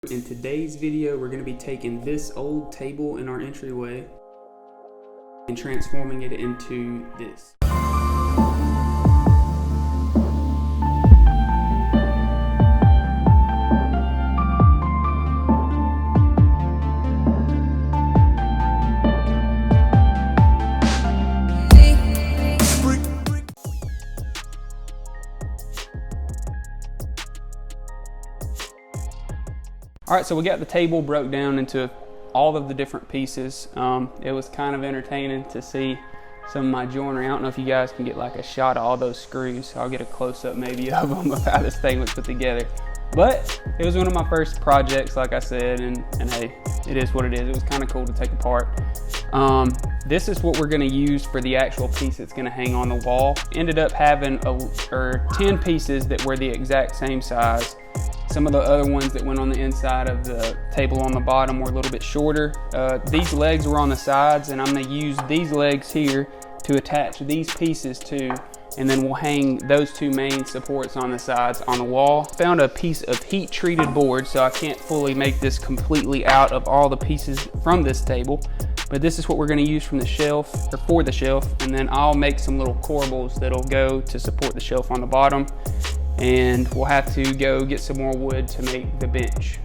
In today's video, we're going to be taking this old table in our entryway and transforming it into this. All right, so we got the table broke down into all of the different pieces. It was kind of entertaining to see some of my joinery. I don't know if you guys can get like a shot of all those screws. I'll get a close-up maybe of them of how this thing was put together. But it was one of my first projects, like I said, and hey, it is what it is. It was kind of cool to take apart. This is what we're gonna use for the actual piece that's gonna hang on the wall. Ended up having 10 pieces that were the exact same size. Some of the other ones that went on the inside of the table on the bottom were a little bit shorter. These legs were on the sides, and I'm gonna use these legs here to attach these pieces to, and then we'll hang those two main supports on the sides on the wall. Found a piece of heat treated board, so I can't fully make this completely out of all the pieces from this table, but this is what we're gonna use from the shelf, or for the shelf, and then I'll make some little corbels that'll go to support the shelf on the bottom. And we'll have to go get some more wood to make the bench.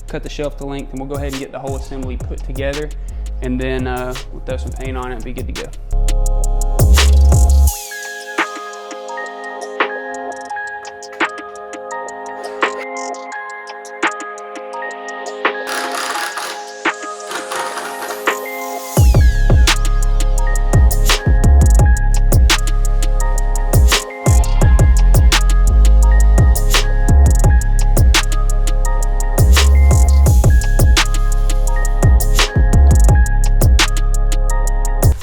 Cut the shelf to length, and we'll go ahead and get the whole assembly put together, and then we'll throw some paint on it and be good to go.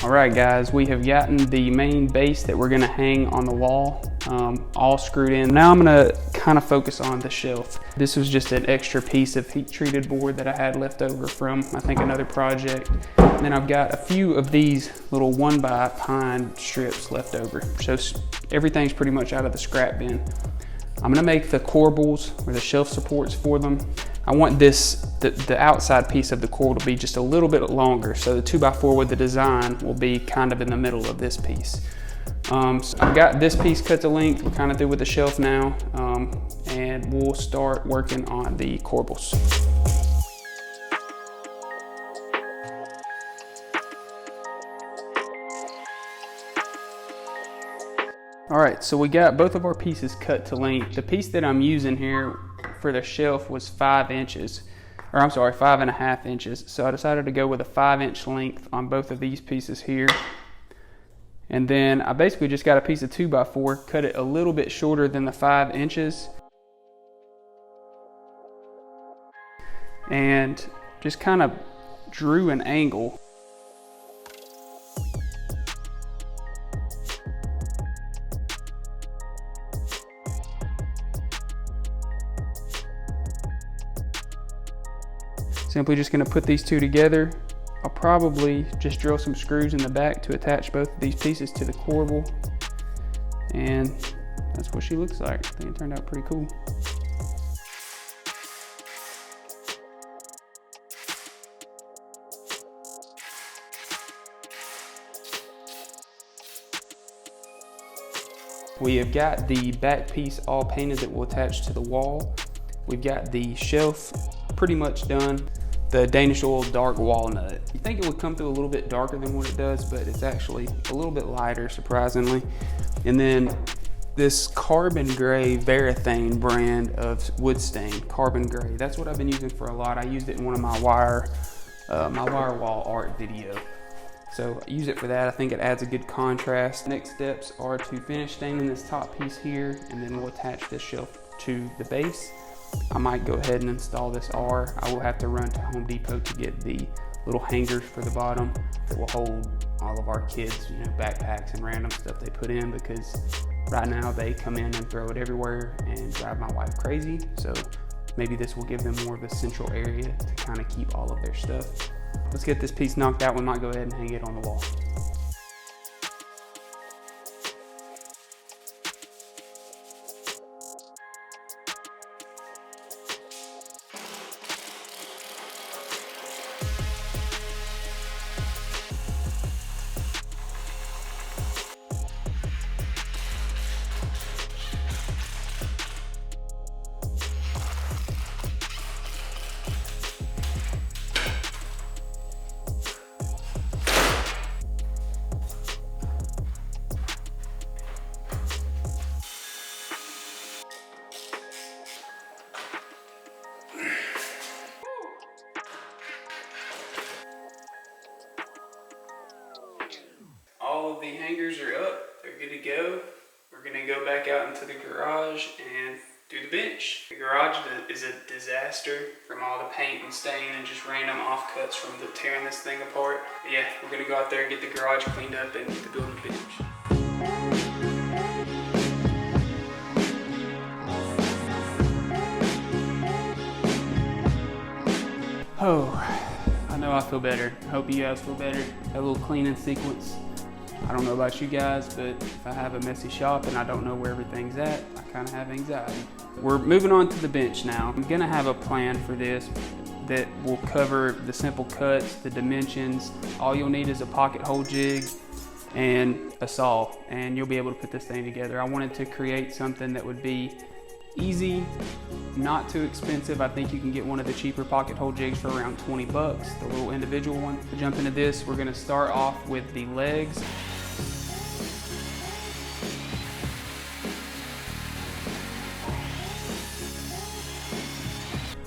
Alright guys, we have gotten the main base that we're going to hang on the wall all screwed in. Now I'm going to kind of focus on the shelf. This was just an extra piece of heat treated board that I had left over from, I think, another project. And then I've got a few of these little 1x pine strips left over. So everything's pretty much out of the scrap bin. I'm going to make the corbels, or the shelf supports for them. I want the outside piece of the corbel to be just a little bit longer, so the 2x4 with the design will be kind of in the middle of this piece. So I've got this piece cut to length. We're kind of through with the shelf now, and we'll start working on the corbels. All right, so we got both of our pieces cut to length. The piece that I'm using here for the shelf was 5 inches, or I'm sorry, 5.5 inches. So I decided to go with a 5-inch length on both of these pieces here. And then I basically just got a piece of 2x4, cut it a little bit shorter than the 5 inches. And just kind of drew an angle. Simply just going to put these two together. I'll probably just drill some screws in the back to attach both of these pieces to the corbel. And that's what she looks like. I think it turned out pretty cool. We have got the back piece all painted that will attach to the wall. We've got the shelf pretty much done. The Danish oil dark walnut. You think it would come through a little bit darker than what it does, but it's actually a little bit lighter, surprisingly. And then this carbon gray Varathane brand of wood stain, carbon gray. That's what I've been using for a lot. I used it in one of my wire wall art video. So I use it for that. I think it adds a good contrast. Next steps are to finish staining this top piece here, and then we'll attach this shelf to the base. I might go ahead and install this R. I will have to run to Home Depot to get the little hangers for the bottom that will hold all of our kids, backpacks and random stuff they put in, because right now they come in and throw it everywhere and drive my wife crazy. So maybe this will give them more of a central area to kind of keep all of their stuff. Let's get this piece knocked out. We might go ahead and hang it on the wall. the hangers are up, they're good to go. We're gonna go back out into the garage and do the bench. The garage is a disaster from all the paint and stain and just random offcuts from tearing this thing apart. But yeah, we're gonna go out there and get the garage cleaned up and get to building the bench. Oh, I know I feel better. I hope you guys feel better. A little cleaning sequence. I don't know about you guys, but if I have a messy shop and I don't know where everything's at, I kind of have anxiety. We're moving on to the bench now. I'm gonna have a plan for this that will cover the simple cuts, the dimensions. All you'll need is a pocket hole jig and a saw, and you'll be able to put this thing together. I wanted to create something that would be easy, not too expensive. I think you can get one of the cheaper pocket hole jigs for around 20 bucks, the little individual one. To jump into this, we're gonna start off with the legs.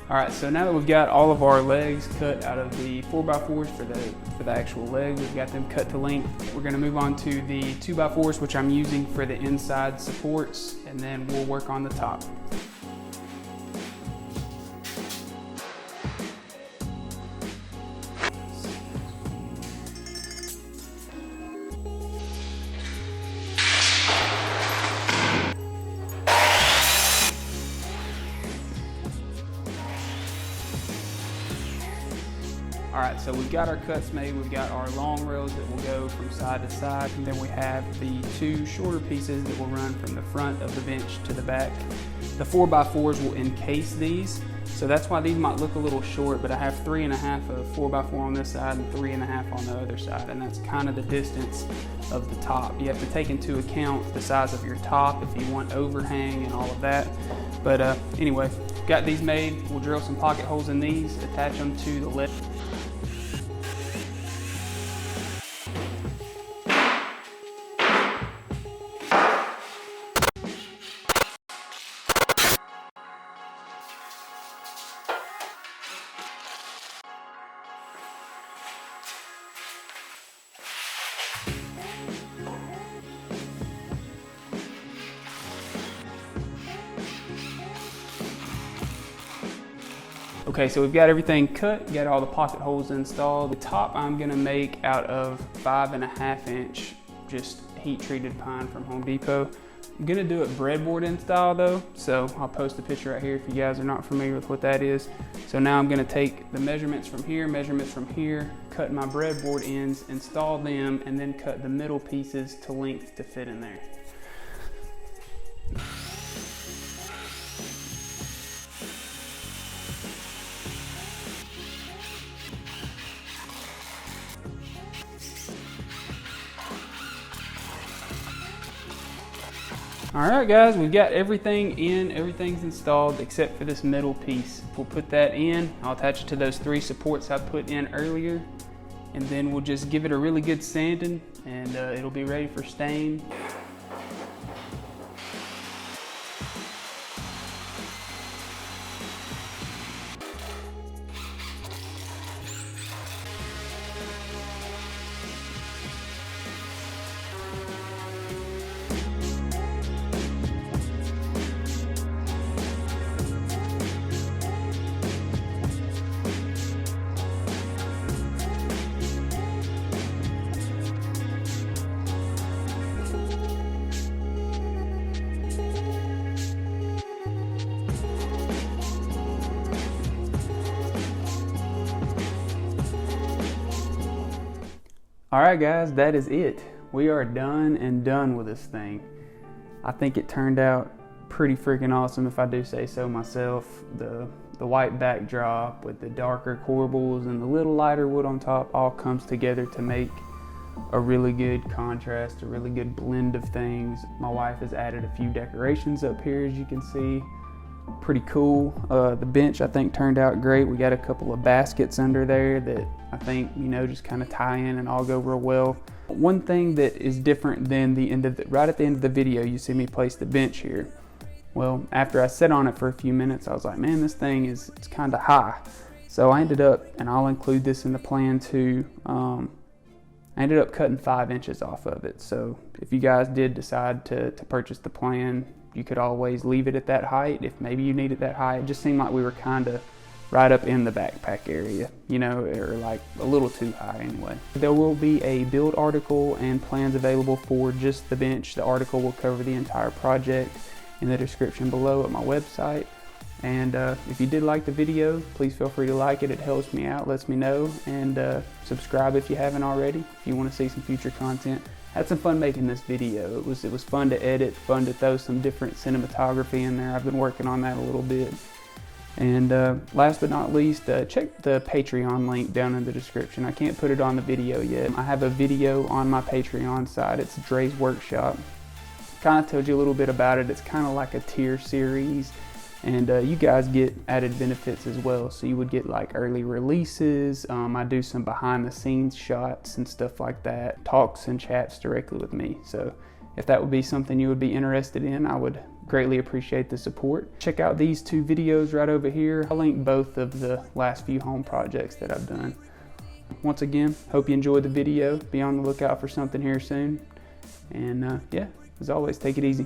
All right, so now that we've got all of our legs cut out of the 4x4s for the actual legs, we've got them cut to length. We're gonna move on to the 2x4s, which I'm using for the inside supports, and then we'll work on the top. All right, so we've got our cuts made. We've got our long rails that will go from side to side. And then we have the two shorter pieces that will run from the front of the bench to the back. The 4x4s will encase these. So that's why these might look a little short, but I have 3.5 of 4x4 on this side and 3.5 on the other side. And that's kind of the distance of the top. You have to take into account the size of your top if you want overhang and all of that. But anyway, got these made. We'll drill some pocket holes in these, attach them to the lip. Okay, so we've got everything cut, got all the pocket holes installed. The top I'm gonna make out of 5.5 inch, just heat treated pine from Home Depot. I'm gonna do it breadboard in style though, so I'll post a picture right here if you guys are not familiar with what that is. So now I'm gonna take the measurements from here, cut my breadboard ends, install them, and then cut the middle pieces to length to fit in there. All right guys, we've got everything in, everything's installed except for this middle piece. We'll put that in, I'll attach it to those 3 supports I put in earlier, and then we'll just give it a really good sanding and it'll be ready for stain. All right guys, that is it. We are done with this thing. I think it turned out pretty freaking awesome if I do say so myself. The white backdrop with the darker corbels and the little lighter wood on top all comes together to make a really good contrast, a really good blend of things. My wife has added a few decorations up here, as you can see. Pretty cool. The bench I think turned out great. We got a couple of baskets under there that I think, you know, just kind of tie in and all go real well. One thing that is different than right at the end of the video, you see me place the bench here. Well, after I sat on it for a few minutes, I was like, man, this thing it's kind of high. So I ended up, and I'll include this in the plan too, I ended up cutting 5 inches off of it. So if you guys did decide to purchase the plan, you could always leave it at that height if maybe you needed that height. It just seemed like we were kind of right up in the backpack area, you know, or like a little too high anyway. There will be a build article and plans available for just the bench. The article will cover the entire project in the description below at my website. And if you did like the video, please feel free to like it. It helps me out, lets me know, and subscribe if you haven't already, if you want to see some future content. Had some fun making this video. It was fun to edit, fun to throw some different cinematography in there. I've been working on that a little bit. And last but not least, check the Patreon link down in the description. I can't put it on the video yet. I have a video on my Patreon site. It's Dre's Workshop. Kind of told you a little bit about it. It's kind of like a tier series. And you guys get added benefits as well. So you would get like early releases. I do some behind the scenes shots and stuff like that. Talks and chats directly with me. So if that would be something you would be interested in, I would greatly appreciate the support. Check out these 2 videos right over here. I'll link both of the last few home projects that I've done. Once again, hope you enjoyed the video. Be on the lookout for something here soon. And yeah, as always, take it easy.